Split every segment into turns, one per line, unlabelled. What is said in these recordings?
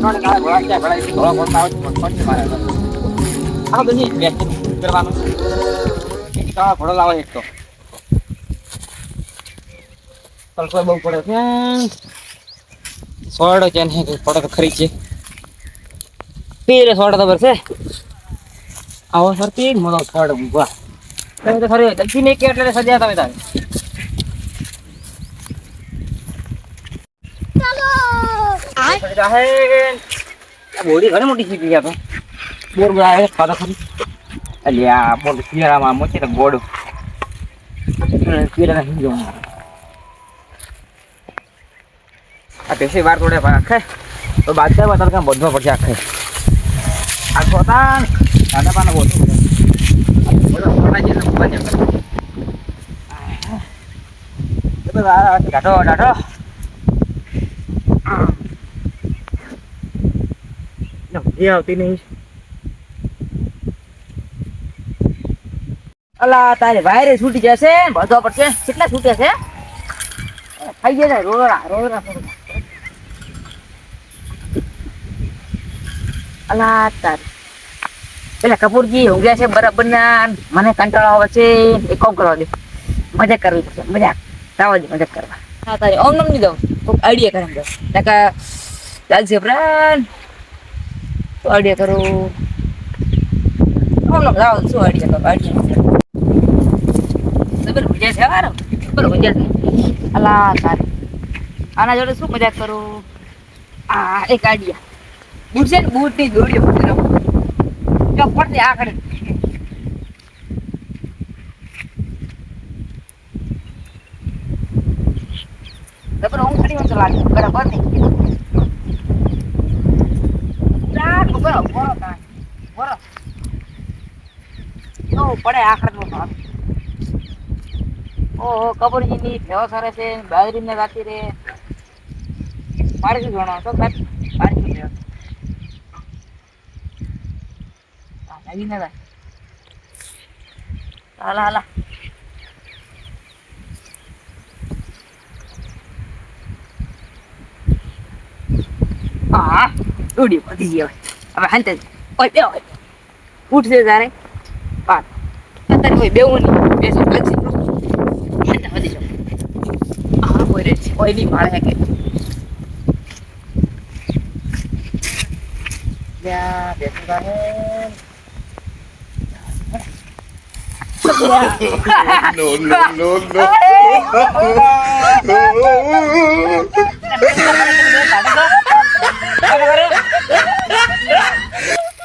ત્રણ કાળા ઘોડા ક્યાં ભરાય છે ધોળા ઘોડા આવે છે પણ મારે આ બધી બેચ કરવાનું એક કાળા ઘોડા લાવે એક તો તલકો બહુ પડે છે સોડો છે ને થોડો તો ખરી છે પીરે સોડો તો ભરશે આવો સર પીર મોનો સોડો બુવા તમે તો ખરી જલ્દી નહીં કે એટલે સજા તમે તારે બોડી ઘણી મોટી શીખી ગયા તો બોર આવે ખાધા ખરી અલ્યા બોલ શિયાળામાં મોટી તો ગોળ પીરા નહીં જવું આ પેશી વાર તોડે આખે તો બાદશાહ બતાવ કામ બધો પડશે આખે આખો હતા દાદા પાના બોલતો ડાઢો ડાઢો આવતી નહીં અલા તારે વાયરે છૂટી જશે બધો પડશે કેટલા છૂટે છે ખાઈ જાય રોરા રોરા અલા તારે પેલા કપૂરજી ઊંઘ્યા છે બરાબર ના મને કંટાળો આવે છે એ કોમ કરવા દે મજાક કરવી છે મજાક તાવા દે મજાક કરવા હા તારે ઓમ નમ નહીં દઉં કોઈક આઈડિયા કરે દઉં નકા ચાલશે પ્રાણ તો આઈડિયા કરો ઓમ નમ લાવ શું આઈડિયા કરો આઈડિયા બરાબર મજા છે યાર બરાબર મજા છે અલા તારે આના જોડે શું મજાક કરું આ એક આઈડિયા બૂટ છે ને બૂટ ની જોડીઓ પડતી આખડે બરાબર હું ખડી વાંચો લાગે બરાબર નહીં પડે આખડ ઓહો કબરજી ની ભેવા સરે છે બાજરી ને રાતી રે મારે શું જોણો તો બારી નવી ના હાલા હાલા હા દોડી પતી ગઈ હવે હાલતે ઓય બે હોય ઉઠશે તારે પાર અત્યારે કોઈ બેવું નહીં બેસો લાગશે હાલતે વધી જાવ હા કોઈ રે છે કોઈ નહીં માળે કે ત્યાં બેસું તારે
no, no, no, no.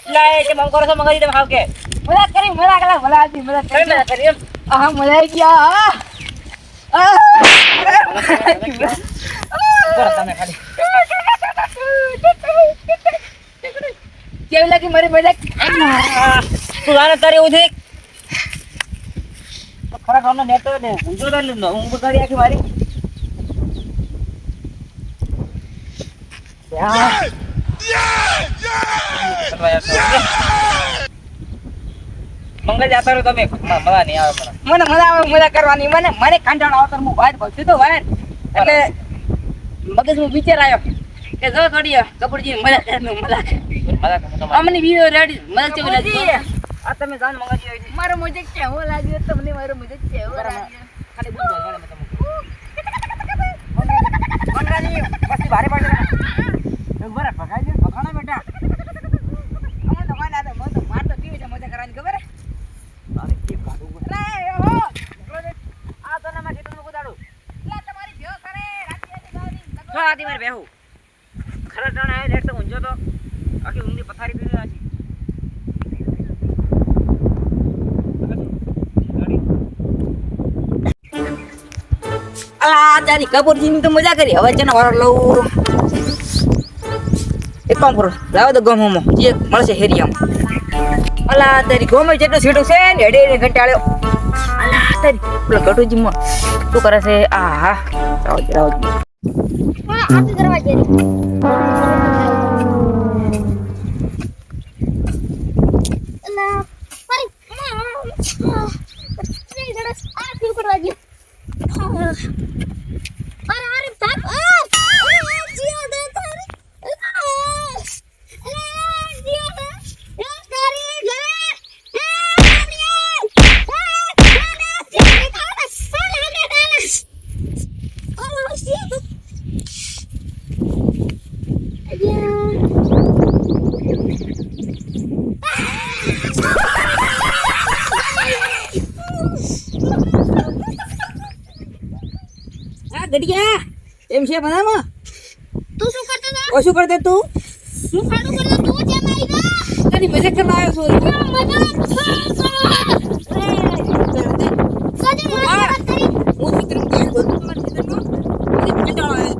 લાય કે મમ કરો છો મગજ તમે ખાવ કે મજાક કરી મજાક કલા ભલા આદમી મજાક કરી આ મજા આવી ગયા પર તમે ખાલી કેવી લાગી મારી મજાક તું આને તારે એવું છે ખરા ખાવાનો નેટો ને ઊંધો તો ઊંઘ કરી આખી મારી મંગલ જાતા રહો તમે મજા નહીં આવે મને મજા આવે મજા કરવાની મને મને કંટાળો આવતો હું બહાર ભગતી તો બહાર એટલે મગજમાં વિચાર આવ્યો કે જો થોડી કપૂરજી મજા કરવાનું મજા અમને બી રેડી મજા કેવી લાગી આ તમે જાણ મંગાજી આવી મારો મજક કેવો લાગ્યો તમને મારો મજક કેવો લાગ્યો ખાલી બોલ બોલ મને તમે મંગાજી પછી ભારે પાડે બરાબર ભગાઈ દે ભગાણા બેટા અમે તો માના તો મો તો માર તો પીવે છે મજા કરવાની ખબર હે તારે કેમ કાઢું રે હો આ તો ના માં કેટલું કુદાડું લે તમારી ભેઓ કરે રાતી ગાવની તો રાતી મારે બેહું ખરા ટાણે આવે લેટ તો ઊંજો તો આખી ઊંધી પથારી પીને આજી અલા તારી કપૂરજી ની તો મજા કરી હવે ચેનો વારો લઉં એક કામ કરો લાવો તો ગમોમાં જે મળશે હેરિયામાં અલા તારી ગોમે જેટલો સીટો છે ને હેડે ને ઘટાડ્યો અલા તારી પેલો ગટુજી માં શું કરે છે આ હા રાવ આથી કરવા જઈ અલા ફરી આ ક્યું કરવા જઈ અરે અરે તાપ જીઓ દે તારી ગડિયા એમ છે બનામાં
તું શું કરતો હતો?
ઓ શું કરતે તું
શું ખાડું કરતો તું જેમ આવી ગયો?
તારી મજાક કરવા આવ્યો છું
મજા કદી મારી વાત કરી?
હું મિત્ર કેમ બોલતો તમારા ખેતરમાં મને કંટાળો આવે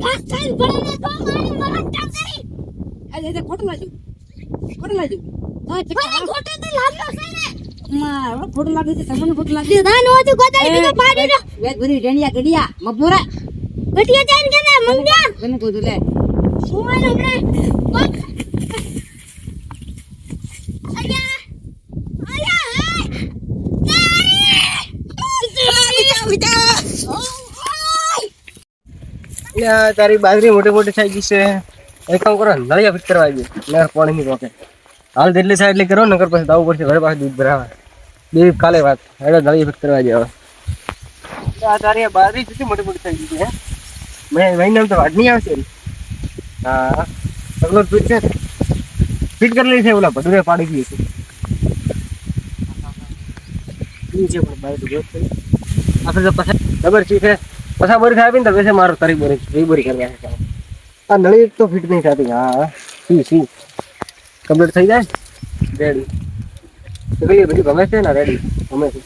બસ ચાલ ભણને તો મારી મરદ ચાલ કરી.
આજે ખોટું લાગ્યું હા
મને ખોટું તો લાગ્યો છે ને.
માં ખોટું લાગે છે તમને ખોટું લાગે
ના નો તું ગોતાઈ બીજો પાડી દો.
વેત ભરી રેણિયા ગડિયા મપોરા
ગટિયા ચાઈન કે મંગ્યા
તને કહું લે
શું મારે હમણે કોણ અલ્યા
તારી બાજરી મોટી મોટી થઈ ગઈ છે એક કામ કરો નળિયા ફિટ કરવા દે નર પાણીની રોકે હાલ જેટલી સાઈડ એટલે કરો નકર પછી દાવું પડશે ઘરે પાસે દૂધ ભરાવા બે કાલે વાત હેડો નળિયા ફિટ કરવા દે હવે તારી આ બાજરી કેટલી મોટી મોટી થઈ ગઈ છે હે મેં મહિનામાં તો વાડ નહીં આવશે હા સગલો ફિટ છે ફિટ કરી લઈ છે ઓલા ભડુરે પાડી ગઈ છે છે પણ બાજરી જોત કરી આપણે તો પછી ખબર છે કે પછા બોરી થાય ને તો વેસે મારો તારી બોરી કરવા છે આ નળી એક તો ફિટ નહીં થતી હા સી કમ્પ્લીટ થઈ જાય રેડી તો કઈ બધી ગમે છે ને રેડી ગમે છે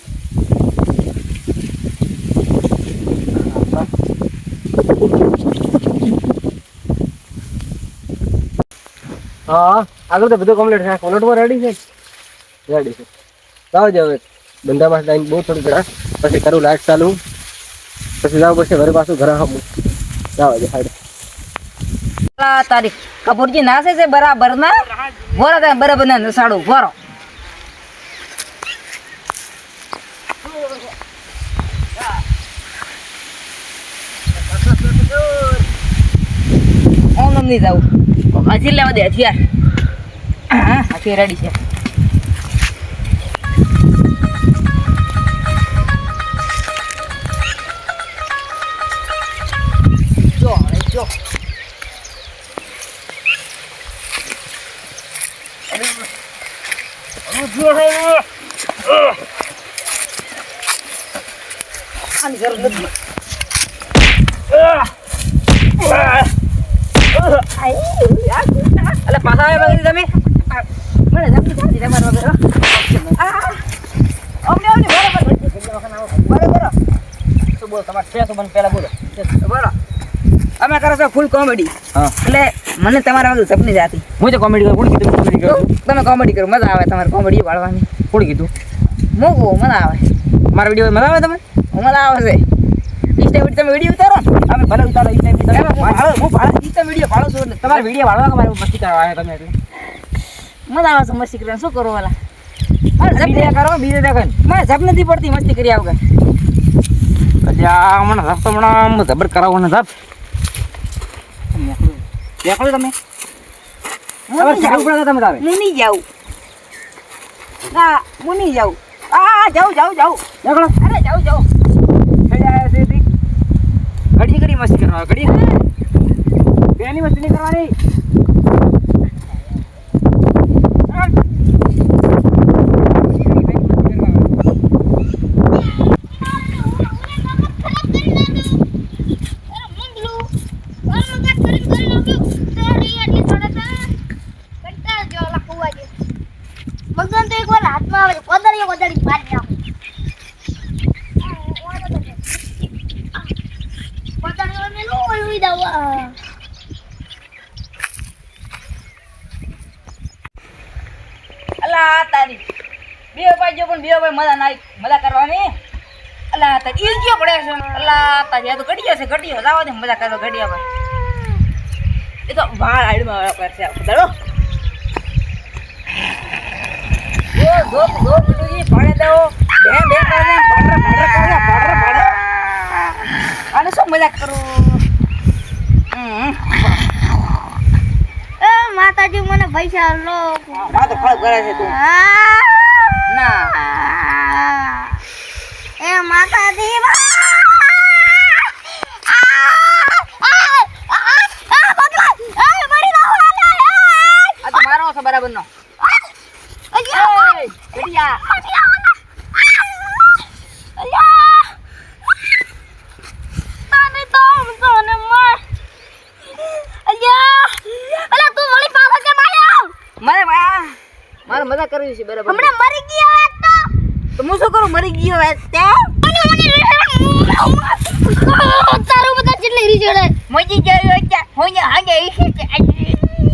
હા આગળ તો બધું કમ્પ્લીટ થાય કોલેટમાં રેડી છે જાવ જ હવે ધંધામાં ટાઈમ બહુ થોડું ઘણા પછી કરું લાઈટ ચાલુ પછી જાવ પછી ઘરે પાછું ઘરે આપું જાવ જ હાડ
તારી કપૂરજી નાસે છે બરાબર ના વોરા બરાબર ના નસાડું વોરો ઓમ નમ નહીં જાવું હથિયાર લેવા દે હથિયાર હા હથિયાર રેડી છે જો આની જરૂર નથી અલે પાછા આવ્યા વગર તમે મને જમતી ચાલતી તમારા વગર અમને બરાબર શું બોલો તમારે છે તો મને પહેલા બોલો બોલો અમે કરો છો ફૂલ કોમેડી એટલે મને તમારા વગર સપની જાતી
હું તો કોમેડી કરું કોણ કીધું કોમેડી કરું
તમે કોમેડી કરો મજા આવે તમારે કોમેડી વાળવાની
કોણ કીધું
મોગો મજા આવે
મારા વિડીયો મજા આવે તમે
મજા આવે છે ઇન્સ્ટા તમે વિડીયો ઉતારો
અમે ભલે ઉતારો
હું ભાડો ઇન્સ્ટા વિડીયો ભાડો છું એટલે
તમારે વિડીયો વાળવા મારે મસ્તી કરવા આવ્યા તમે એટલે
મજા આવે છે મસ્તી કરવાની શું કરો વાલા
બીજે કરો બીજે દેખાય
મને જપ નથી પડતી મસ્તી કરી આવું
પછી આ મને રસ્તો હમણાં જબર કરાવવાનો જપ દેખો તમે તમે આવે
હું નહીં જાઉં ના હું નહીં જાઉં જાઉં
દેખો
અરે જાઉં
ઘડી ઘડી મસ્તી કરવા ઘડી બેની મસ્તી નહીં કરવાની
મગન તો એકવાર હાથમાં આવે કોદાળી મારી નાખું કોદાળી મેલો ઓળી દવા
અલા તારી બે પાજો પણ બે ભાઈ મજા કરવાની અલા તારી ઈ ગયો પડે છે અલા તારી આ તો ઘડિયો છે ઘડિયો લાવો દે મજા કરવા ઘડિયા પર એ તો વાળ હાડમાં વાળા પર છે બદલો જો પીટુજી પાડે દેવો બે કરે પાડરે આને શું મજાક કરું
માતાજી મને પૈસા લો
આ તો ફળ કરે છે તું ના
એ માતાજી
આ તો મારો છે બરાબર નો મજા કરવી છે બરાબર
હમણાં મરી ગયો હોત
તો હું શું કરું મરી ગયો હે તે
તારું બધા કેટલી રી ચડે
મજી ગયો છે હું હાજે ઈશે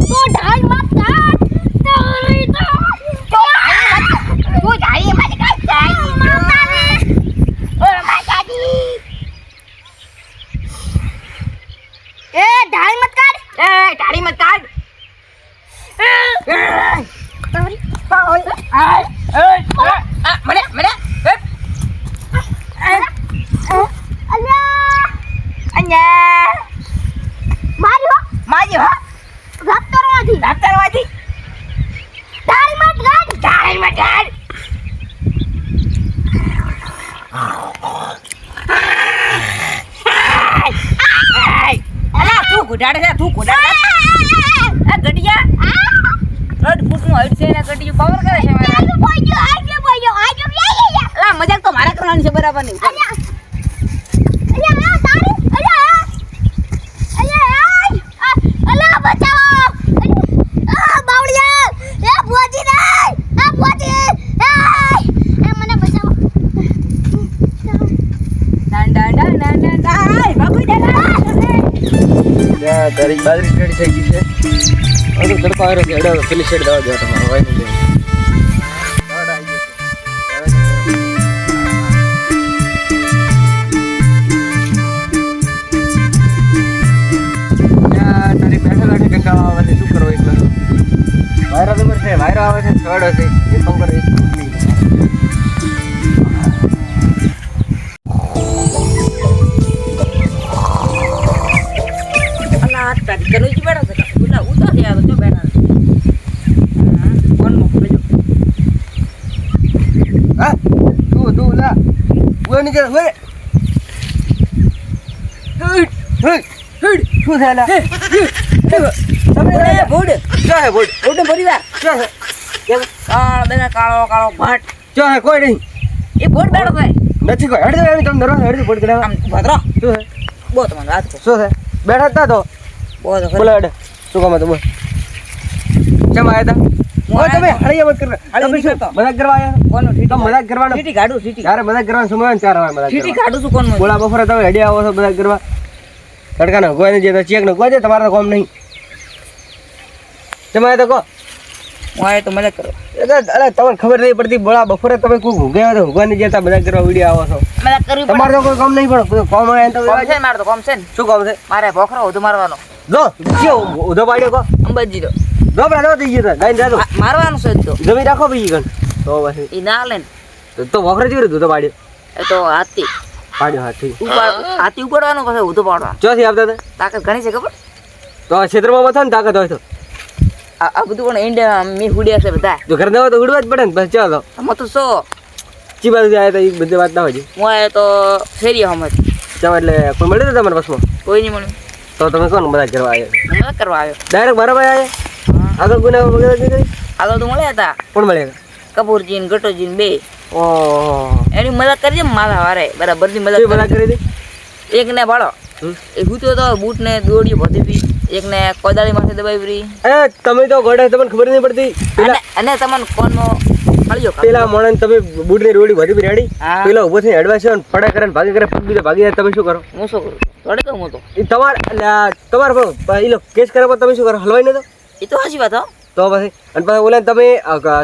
તો ઢાળ મત કાઢ તારી તો
તું જાઈ મને કાઈ જાઈ ઓ માતાજી
એ ઢાળ મત કાઢ
એ ઢાળી મત કાઢ
તારી
મને
અલ્યા
અન્યા
મારી હો રફતરવાથી
ડાક્ટરવાથી
ઢાળ મત કાઢ
ઢાળી મત કાઢ અલા તું ગુડાડે છે તું ગુડાડે આ ગડિયા રોડ ફૂટનું હાઈટ છે ને ગડિયું પાવર કરે છે મારા અલા મજાક તો મારા કરવાની છે બરાબર નહીં
તારી બાજરી રેડી થઈ ગઈ છે હવે તડકો આવ્યો છે એડો પેલી સાઈડ દવા દેવા તમારો વાઈ નહીં તારી બેઠા બેઠા કંટાળો આવે છે શું કરવો એકલો વાયરો નંબર છે વાયરો આવે છે છોડો છે એ કામ કરે
કનુજી બેઠો છે ગુલા ઉતો છે આ તો બેઠા કોણ મોકલે જો
હા તું લા ઉએ નીચે ઉએ શું થયેલા
તમે બોડ
ક્યાં હે બોલ
બોડ પરિવાર
ક્યાં હે
બેના કાળો ભાટ
ક્યાં હે કોઈ નહીં
એ બોડ બેઠો છે
નથી કોઈ હડી દે તમે દરવાજો હડી બોલ કરાવા
આમ ભદ્રો
શું હે
બો તમને વાત કહું
શું છે બેઠા હતા તો
બો તો
બોલો હડે શું કામ હતું બોલ કેમ આયા હતા ઓય તમે હળિયા મત કરવા તમે શું મજાક કરવા આયા
કોનો
તો મજાક કરવાનો
ઠીટી ગાડું ઠીટી
ત્યારે મજાક કરવાનો સમય હોય ને ત્યારે મજાક
ઠીટી
કરવા
ગાડું છું કોણ
બોલા બફોરે તમે હડી આવો છો મજાક કરવા તડકાનો ગોઈને જે તો ચેક નો ગોજે તમારા કોમ નહીં તમે આયા તો કો
હું તો મજા કરો
અરે તમને ખબર નહીં પડતી બોલા બફોરે તમે કોઈ ભૂગ્યા તો ભૂગવાની જતા મજાક કરવા વિડીયો આવો છો
મજા કરવી
તમારે તો કોઈ કામ નહીં પણ કોમ હોય તો
કોમ છે ને મારે તો કોમ છે ને
શું કામ છે
મારે ભોખરો વધુ મારવાનો
જો કયો ઉધો પાડ્યો કો
અંબાજી રો
જો બરા થઈ ગયો ગાઈને જાતો
મારવાનું છે તો
જમી રાખો ભાઈ ગણ તો પછી
ઈ ના લે ને
તો વખરે જેવી ઉધો પાડ્યો
એ તો હાથી
પાડ્યો હાથી
હાથી ઉપાડવાનું પછી વધુ પાડવાનું
ચોથી આપતા હતા
તાકાત ઘણી છે ખબર
તો આ ક્ષેત્રમાં મથો ને તાકાત હોય તો
આ બધું પણ ઇન્ડિયા મી હુડિયા છે બધા
જો ઘર ના તો ઉડવા જ પડે ને બસ ચાલો
આમાં તો સો
ચી બાજુ જાય તો એ બધી વાત ના હોય
હું આયો તો શેરીયા હમત
ચાલો એટલે કોઈ મળ્યું તો તમારા બસમાં
કોઈ નહીં મળ્યું
તો તમે કોણ મદદ કરવા આવ્યા
મજા કરવા આવ્યો
ડાયરેક્ટ બરાબર આવ્યા આગળ કોઈને વગેરે નહીં કરી
આગળ તો મળ્યા હતા
કોણ મળ્યા
કપૂરજી ને ગટોજી ને બે
ઓહ
એની મદદ કરજે માથા વારે બરાબરની મદદ
મદદ કરી દે
એક ને ભાડો એ ભૂતો તો બૂટ ને દોડ્યું ભતી હતી એક ને કોદાળી માથે દબાવી રહી
એ તમે તો ગોડા તમને ખબર નહીં પડતી
અને તમને કોનો ફળ્યો
પેલા મોણન તમે બૂટની રોડી ભરી રેડી
હા.
પેલા ઉભો થઈને એડવાન્સ ફડા કરે ભાગી કરે બીજા ભાગી જાય તમે શું કરો
હું શું કરું થોડે કહું હું તો
એ તમારે એ લોકો કેસ કરે તમે શું કરો હલવાઈ નતો
એ તો સાચી વાત હો
તો પછી અને પછી ઓલા તમે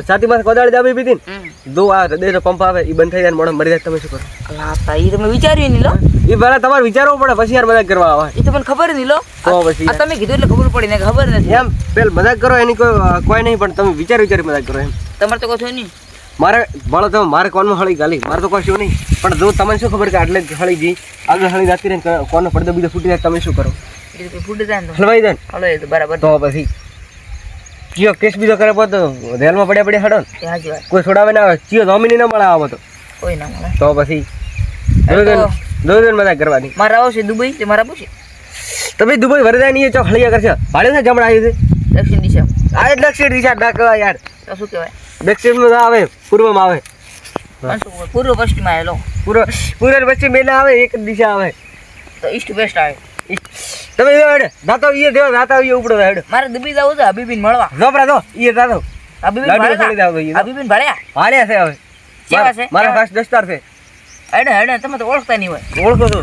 છાતીમાં કોદાળી દાબી પીધી ને દો આ હૃદયનો પંપ આવે એ બંધ થઈ જાય મોણસ મરી જાય તમે શું કરો
લાતા એ તમે વિચાર્યું નહીં લો
એ પહેલા તમારે વિચારવું પડે પછી યાર મજાક કરવા આવે
એ તો મને ખબર નહીં લો
તો પછી
આ તમે કીધું એટલે ખબર પડી ને ખબર નથી
એમ પેલ મજાક કરો એની કોઈ નહીં પણ તમે વિચારી મજાક કરો એમ
તમારે તો કોઈ નહીં
મારે ભણો તમે મારે કોનમાં હળી ગાલી મારે તો કોઈ શું નહીં પણ જો તમને શું ખબર કે આટલે જ હળી ગઈ આગળ હળી જાતી રહે કોનો પડદો બીજો ફૂટી જાય તમે શું કરો
ફૂટી જાય ને
હલવાઈ જાય ને
હલો એ તો બરાબર
તો પછી કયો કેસ બીજો કરે તો રેલમાં પડ્યા હડો ને
એ સાચી વાત
કોઈ છોડાવે ના આવે ચિયો નોમિની ના મળે આમાં તો
કોઈ ના મળે
તો પછી દો મજાક કરવાની
મારે આવો છે દુબઈ તે મારા પૂછી
તમે દુબઈ વરદાય નહીં ચોક હળિયા કરશે ભાડે છે જમણા આવી છે
દક્ષિણ દિશા
આ જ દક્ષિણ દિશા ના કહેવાય યાર
તો શું કહેવાય
દક્ષિણમાં ના આવે પૂર્વમાં આવે
પૂર્વ પશ્ચિમ આવેલો
પૂર્વ પશ્ચિમ બે ના આવે એક જ દિશા આવે
તો ઈસ્ટ વેસ્ટ આવે
તમે હેડ દાતો ઈએ દેવો દાતા ઈએ ઉપડો હેડ
મારે દુબઈ જવું છે હબીબીને મળવા
જોપરા દો ઈએ દાતો
અભિબીન
લાડુ
ભાળ્યા
છોડી દાવ ભાઈ
અભિબીન ભાળ્યા
હાલ્યા છે હવે
કેવા છે?
મારા ખાસ દસ્તાર છે
હેડે તમે તો ઓળખતા નહીં હોય
ઓળખો તો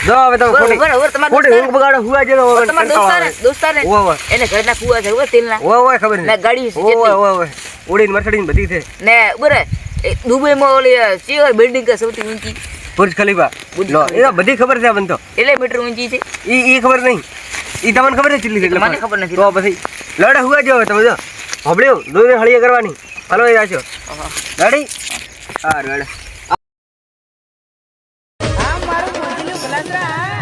જો હવે તમે ખોટી
બરાબર તમારા
ખોટી ઊંઘ બગાડો હુવા જેલો હવે
તમારા દોસ્તાર ને
ઓવે
એને ઘરના કુવા છે ઓવે તેલના
ઓવે ખબર
ને
નહીં
ગાડી છે
ઓવે
જેટલી.
ઓવે ઉડીને મરસડીને બધી છે
ને બરે દુબઈમાં ઓલી ચીર બિલ્ડિંગ કે સૌથી ઊંચી
બુર્જ ખલીફા
બુર્જ
લો
ખલીફા.
એ તો બધી ખબર છે મને તો
એટલે મીટર ઊંચી છે
ઈ ખબર નહીં ઈ તમને ખબર છે કેટલી છે એટલે
મને ખબર નથી.
તો પછી લડે હુવા જો તમે જો હબડ્યો દોરી હળીએ કરવાની હાલો એ આછો રેડી હા રેડી
આ મારું મોજીલું ગલાસરા